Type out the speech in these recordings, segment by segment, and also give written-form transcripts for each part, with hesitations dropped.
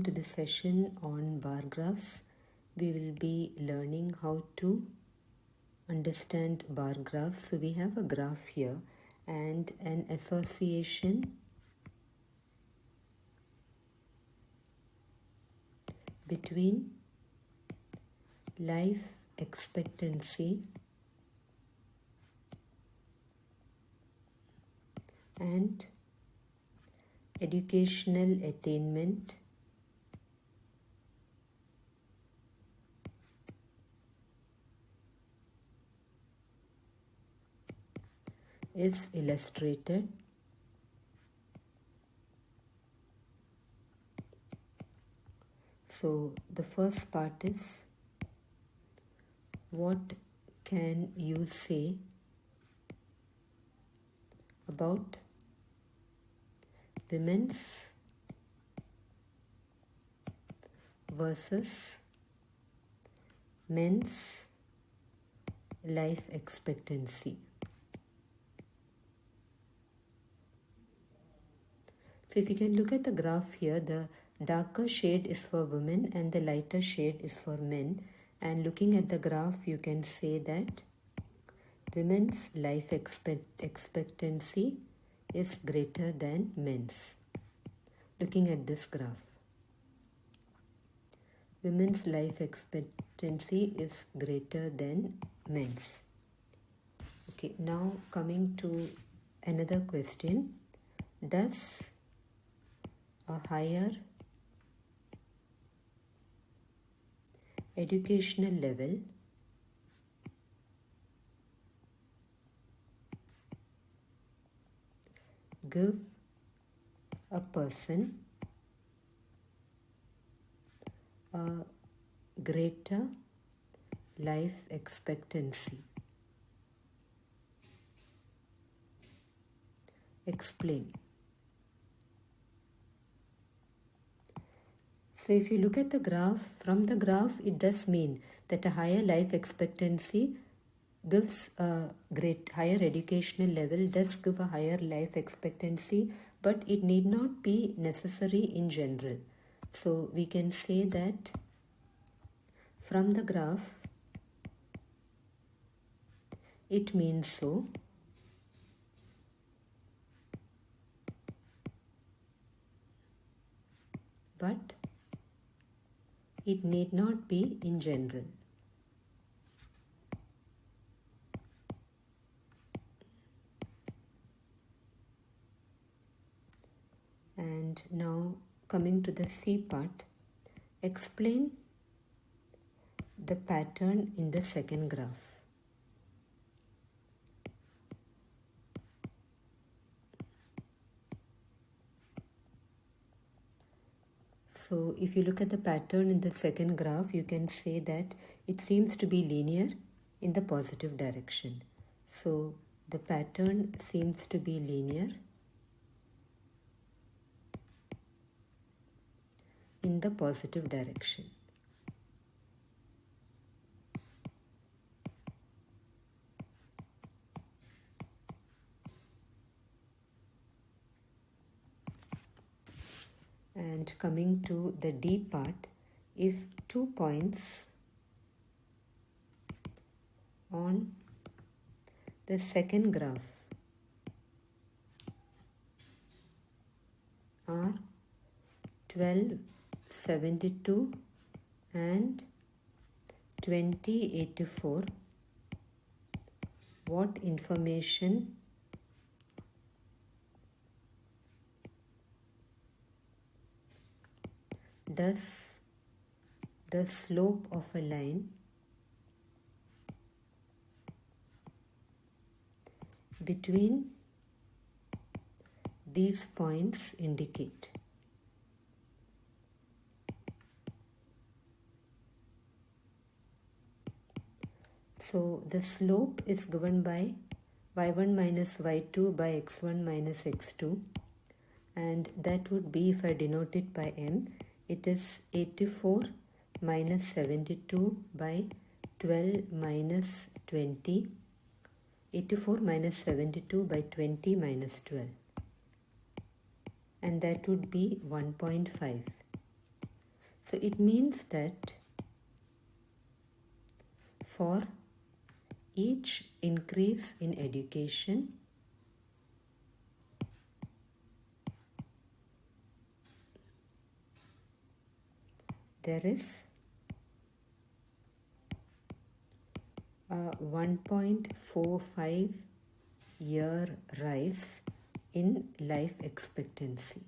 Welcome to the session on bar graphs. We will be learning how to understand bar graphs. So we have a graph here and an association between life expectancy and educational attainment is illustrated. So the first part is, what can you say about women's versus men's life expectancy? So if you can look at the graph here, the darker shade is for women and the lighter shade is for men. And looking at the graph, you can say that women's life expectancy is greater than men's. Looking at this graph, women's life expectancy is greater than men's. Okay, now coming to another question. Does a higher educational level give a person a greater life expectancy? Explain. So if you look at the graph, from the graph it does mean that a higher life expectancy gives a higher educational level, does give a higher life expectancy, but it need not be necessary in general. So we can say that from the graph it means so, but it need not be in general. And now coming to the C part, explain the pattern in the second graph. So if you look at the pattern in the second graph, you can say that it seems to be linear in the positive direction. So the pattern seems to be linear in the positive direction. And coming to the D part, if 2 points on the second graph are 1272 and 2084, what information does the slope of a line between these points indicate? So the slope is given by y1 minus y2 by x1 minus x2, and that would be, if I denote it by m, it is 84 minus 72 by 12 minus 20, 84 minus 72 by 20 minus 12, and that would be 1.5. So it means that for each increase in education, there is a 1.45 year rise in life expectancy.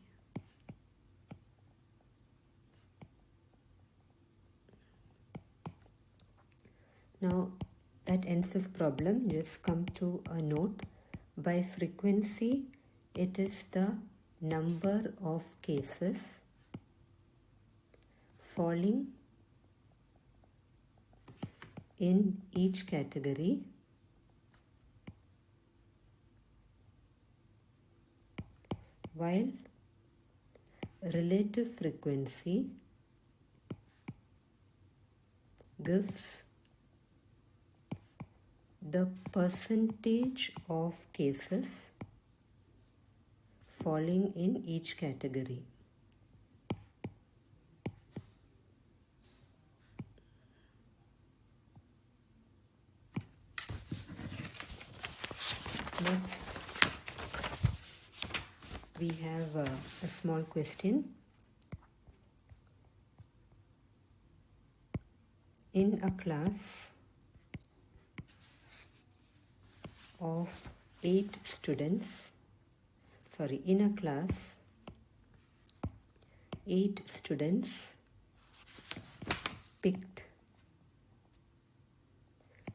Now that ends this problem. Just come to a note. By frequency, it is the number of cases falling in each category while relative frequency gives the percentage of cases falling in each category. Next, we have a small question. In a class of 8 students, in a class, 8 students picked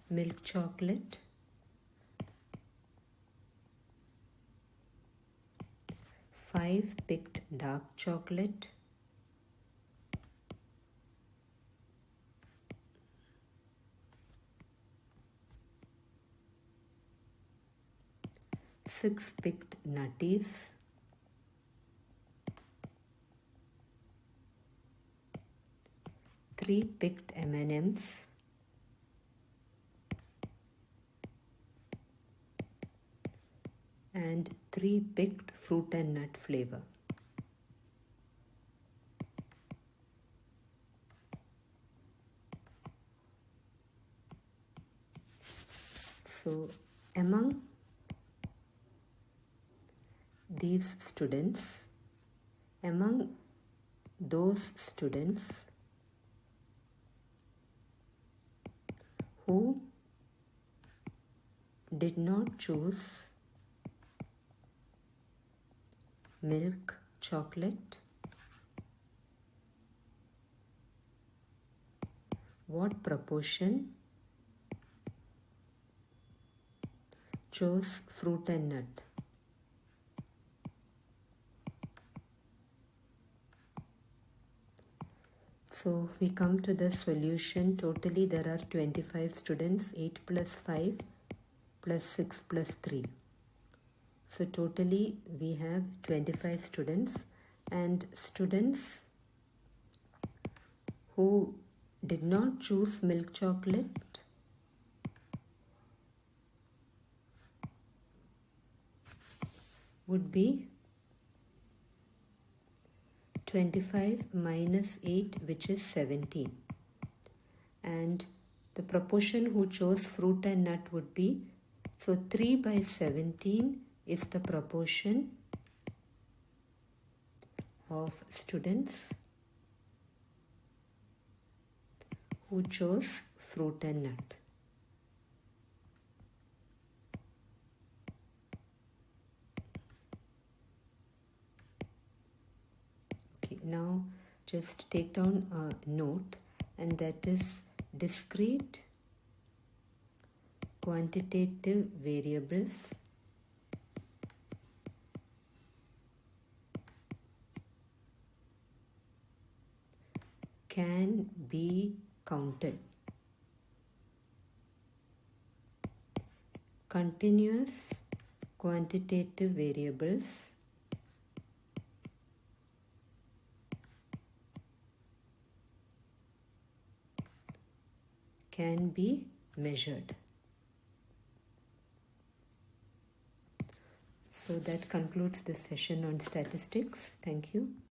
milk chocolate, 5 picked dark chocolate, 6 picked nutties, 3 picked M&Ms, and 3 picked fruit and nut flavor. So among these students, among those students who did not choose milk chocolate, what proportion chose fruit and nut? So we come to the solution. Totally there are 25 students, 8 plus 5 plus 6 plus 3. So totally we have 25 students, and students who did not choose milk chocolate would be 25 minus 8, which is 17. And the proportion who chose fruit and nut would be, so 3 by 17 is the proportion of students who chose fruit and nut. Okay, now just take down a note, and that is discrete quantitative variables can be counted. Continuous quantitative variables can be measured. So that concludes this session on statistics. Thank you.